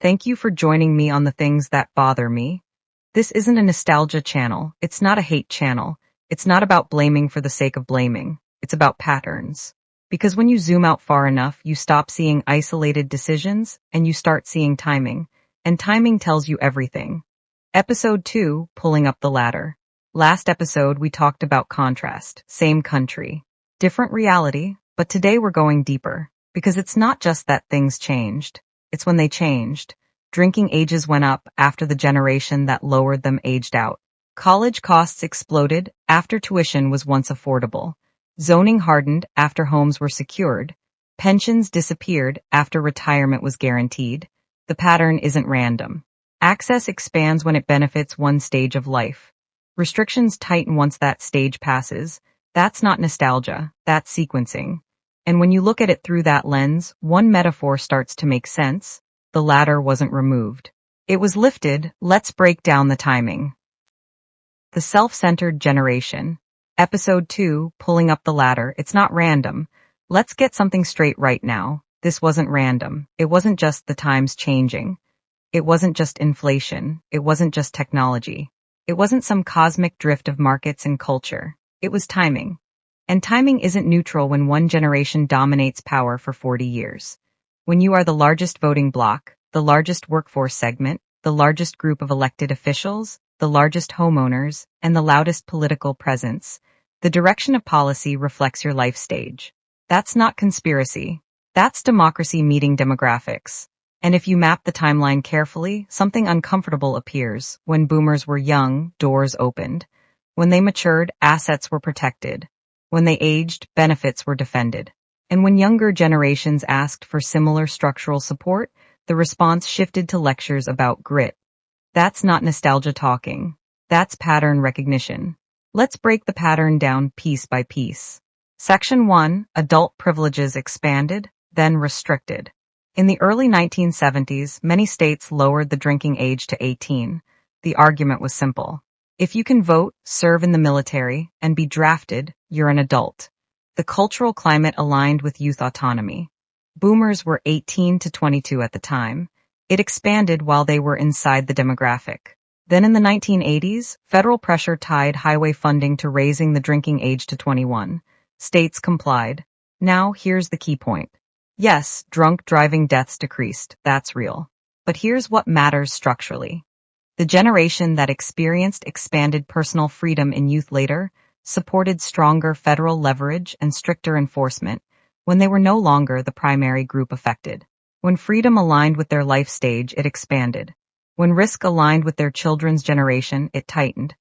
Thank you for joining me on the things that bother me. This isn't a nostalgia channel. It's not a hate channel. It's not about blaming for the sake of blaming. It's about patterns. Because when you zoom out far enough, you stop seeing isolated decisions and you start seeing timing. And timing tells you everything. Episode 2, Pulling Up the Ladder. Last episode, we talked about contrast. Same country. Different reality, but today we're going deeper. Because it's not just that things changed. It's when they changed. Drinking ages went up after the generation that lowered them aged out. College costs exploded after tuition was once affordable. Zoning hardened after homes were secured. Pensions disappeared after retirement was guaranteed. The pattern isn't random. Access expands when it benefits one stage of life. Restrictions tighten once that stage passes. That's not nostalgia, that's sequencing. And when you look at it through that lens, one metaphor starts to make sense. The ladder wasn't removed. It was lifted. Let's break down the timing. The self-centered generation. Episode 2, Pulling Up the Ladder. It's not random. Let's get something straight right now. This wasn't random. It wasn't just the times changing. It wasn't just inflation. It wasn't just technology. It wasn't some cosmic drift of markets and culture. It was timing. And timing isn't neutral when one generation dominates power for 40 years. When you are the largest voting bloc, the largest workforce segment, the largest group of elected officials, the largest homeowners, and the loudest political presence, the direction of policy reflects your life stage. That's not conspiracy. That's democracy meeting demographics. And if you map the timeline carefully, something uncomfortable appears. When boomers were young, doors opened. When they matured, assets were protected. When they aged, benefits were defended. And when younger generations asked for similar structural support, the response shifted to lectures about grit. That's not nostalgia talking. That's pattern recognition. Let's break the pattern down piece by piece. Section 1, Adult privileges expanded, then restricted. In the early 1970s, many states lowered the drinking age to 18. The argument was simple. If you can vote, serve in the military, and be drafted, you're an adult. The cultural climate aligned with youth autonomy. Boomers were 18 to 22 at the time. It expanded while they were inside the demographic. Then in the 1980s, federal pressure tied highway funding to raising the drinking age to 21. States complied. Now, here's the key point. Yes, drunk driving deaths decreased. That's real. But here's what matters structurally. The generation that experienced expanded personal freedom in youth later supported stronger federal leverage and stricter enforcement when they were no longer the primary group affected. When freedom aligned with their life stage, it expanded. When risk aligned with their children's generation, it tightened.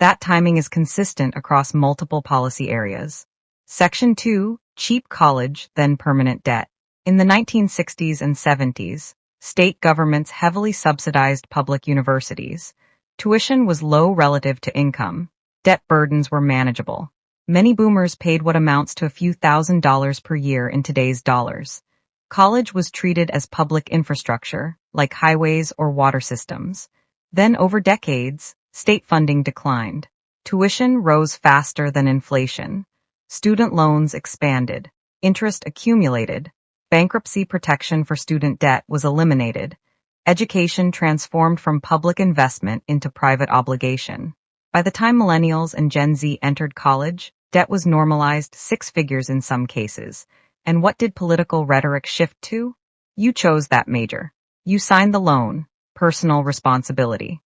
That timing is consistent across multiple policy areas. Section 2, Cheap college, then permanent debt. In the 1960s and 70s, state governments heavily subsidized public universities. Tuition was low relative to income. Debt burdens were manageable. Many boomers paid what amounts to a few $1,000s per year in today's dollars. College was treated as public infrastructure, like highways or water systems. Then over decades, state funding declined. Tuition rose faster than inflation. Student loans expanded. Interest accumulated. Bankruptcy protection for student debt was eliminated. Education transformed from public investment into private obligation. By the time millennials and Gen Z entered college, debt was normalized 6 figures in some cases. And what did political rhetoric shift to? You chose that major. You signed the loan, personal responsibility.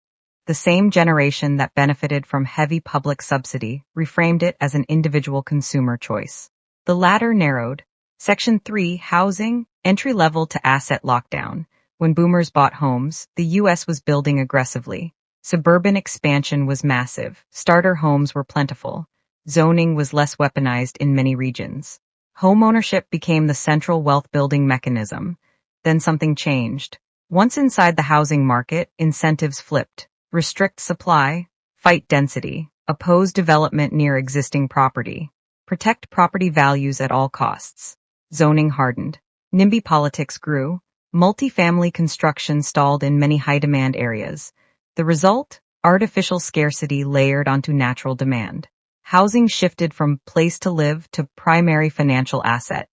The same generation that benefited from heavy public subsidy reframed it as an individual consumer choice. The ladder narrowed. Section 3, Housing, entry-level to asset lockdown. When boomers bought homes, the U.S. was building aggressively. Suburban expansion was massive. Starter homes were plentiful. Zoning was less weaponized in many regions. Homeownership became the central wealth-building mechanism. Then something changed. Once inside the housing market, incentives flipped. Restrict supply, fight density, oppose development near existing property. Protect property values at all costs. Zoning hardened. NIMBY politics grew. Multifamily construction stalled in many high-demand areas. The result? Artificial scarcity layered onto natural demand. Housing shifted from place to live to primary financial asset.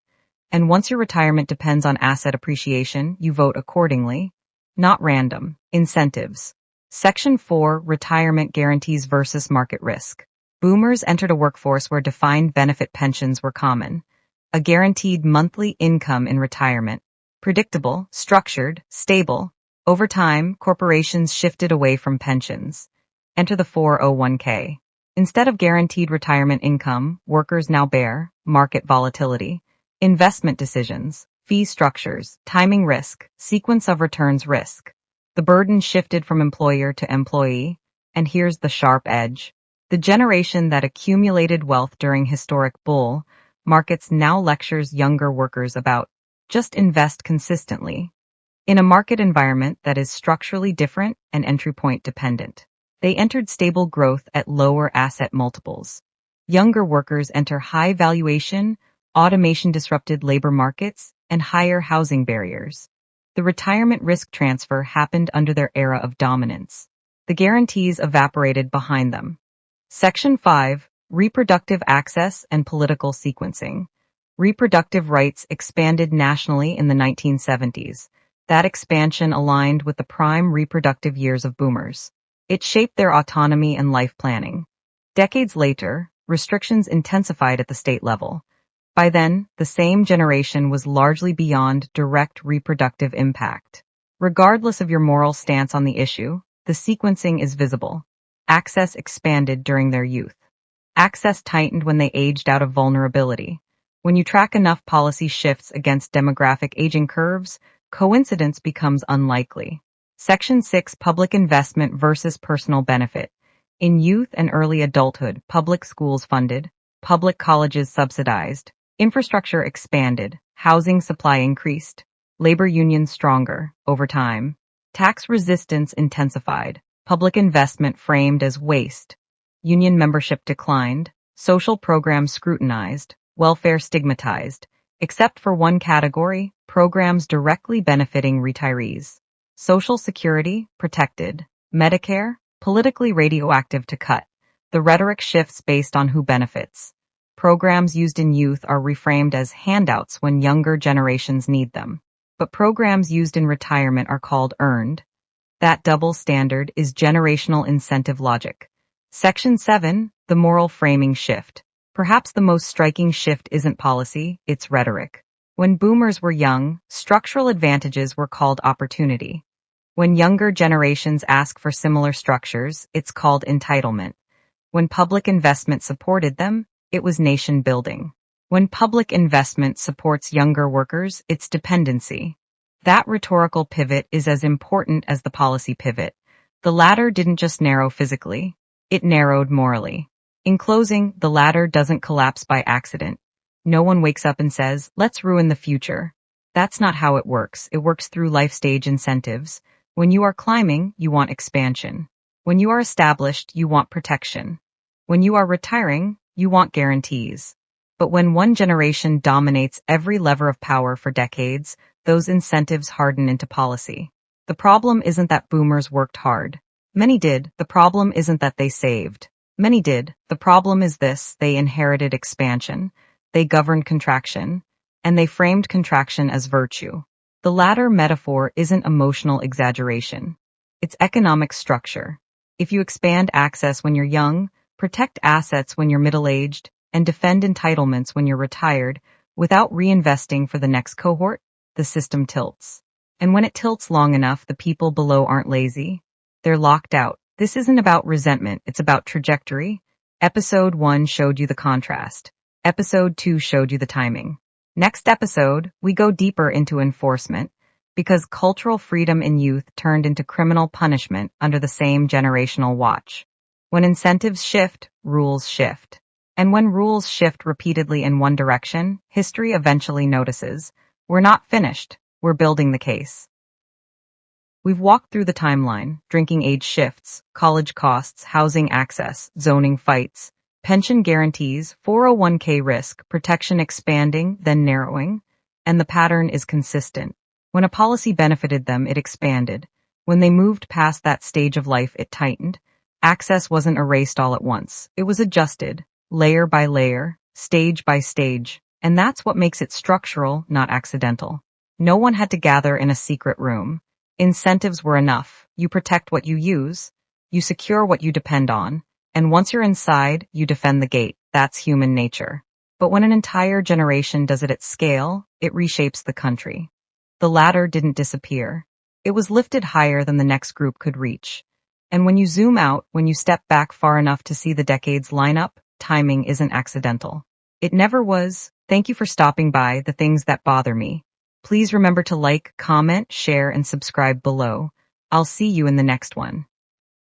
And once your retirement depends on asset appreciation, you vote accordingly. not random. Incentives. Section 4, Retirement Guarantees versus Market Risk. Boomers entered a workforce where defined benefit pensions were common. A guaranteed monthly income in retirement. Predictable, structured, stable. Over time, corporations shifted away from pensions. Enter the 401k. Instead of guaranteed retirement income, workers now bear market volatility, investment decisions, fee structures, timing risk, sequence of returns risk. The burden shifted from employer to employee, and here's the sharp edge. The generation that accumulated wealth during historic bull markets now lectures younger workers about just invest consistently. In a market environment that is structurally different and entry point dependent. They entered stable growth at lower asset multiples. Younger workers enter high valuation, automation-disrupted labor markets, and higher housing barriers. The retirement risk transfer happened under their era of dominance. The guarantees evaporated behind them. Section 5, Reproductive Access and Political Sequencing. Reproductive rights expanded nationally in the 1970s. That expansion aligned with the prime reproductive years of boomers. It shaped their autonomy and life planning. Decades later, restrictions intensified at the state level. By then, the same generation was largely beyond direct reproductive impact. Regardless of your moral stance on the issue, the sequencing is visible. Access expanded during their youth. Access tightened when they aged out of vulnerability. When you track enough policy shifts against demographic aging curves, coincidence becomes unlikely. Section 6, Public Investment versus Personal Benefit. In youth and early adulthood, public schools funded, public colleges subsidized, infrastructure expanded, housing supply increased, labor unions stronger. Over time, tax resistance intensified, public investment framed as waste, union membership declined, social programs scrutinized, welfare stigmatized, except for one category, programs directly benefiting retirees. Social Security, protected. Medicare, politically radioactive to cut. The rhetoric shifts based on who benefits. Programs used in youth are reframed as handouts when younger generations need them. But programs used in retirement are called earned. That double standard is generational incentive logic. Section 7, The Moral Framing Shift. Perhaps the most striking shift isn't policy, it's rhetoric. When boomers were young, structural advantages were called opportunity. When younger generations ask for similar structures, it's called entitlement. When public investment supported them, it was nation building. When public investment supports younger workers, it's dependency. That rhetorical pivot is as important as the policy pivot. The latter didn't just narrow physically, it narrowed morally. In closing, the ladder doesn't collapse by accident. No one wakes up and says, let's ruin the future. That's not how it works. It works through life stage incentives. When you are climbing, you want expansion. When you are established, you want protection. When you are retiring, you want guarantees. But when one generation dominates every lever of power for decades, those incentives harden into policy. The problem isn't that boomers worked hard. Many did. The problem isn't that they saved. Many did. The problem is this: they inherited expansion, they governed contraction, and they framed contraction as virtue. The latter metaphor isn't emotional exaggeration. It's economic structure. If you expand access when you're young, protect assets when you're middle-aged, and defend entitlements when you're retired, without reinvesting for the next cohort, the system tilts. And when it tilts long enough, the people below aren't lazy. They're locked out. This isn't about resentment, it's about trajectory. Episode 1 showed you the contrast. Episode 2 showed you the timing. Next episode, we go deeper into enforcement, because cultural freedom in youth turned into criminal punishment under the same generational watch. When incentives shift, rules shift. And when rules shift repeatedly in one direction, history eventually notices. We're not finished, we're building the case. We've walked through the timeline: drinking age shifts, college costs, housing access, zoning fights, pension guarantees, 401k risk, protection expanding, then narrowing, and the pattern is consistent. When a policy benefited them, it expanded. When they moved past that stage of life, it tightened. Access wasn't erased all at once. It was adjusted, layer by layer, stage by stage, and that's what makes it structural, not accidental. No one had to gather in a secret room. Incentives were enough. You protect what you use, you secure what you depend on, and once you're inside, you defend the gate. That's human nature. But when an entire generation does it at scale, it reshapes the country. The ladder didn't disappear. It was lifted higher than the next group could reach. And when you zoom out, when you step back far enough to see the decades line up, timing isn't accidental. It never was. Thank you for stopping by The Things That Bother Me. Please remember to like, comment, share, and subscribe below. I'll see you in the next one.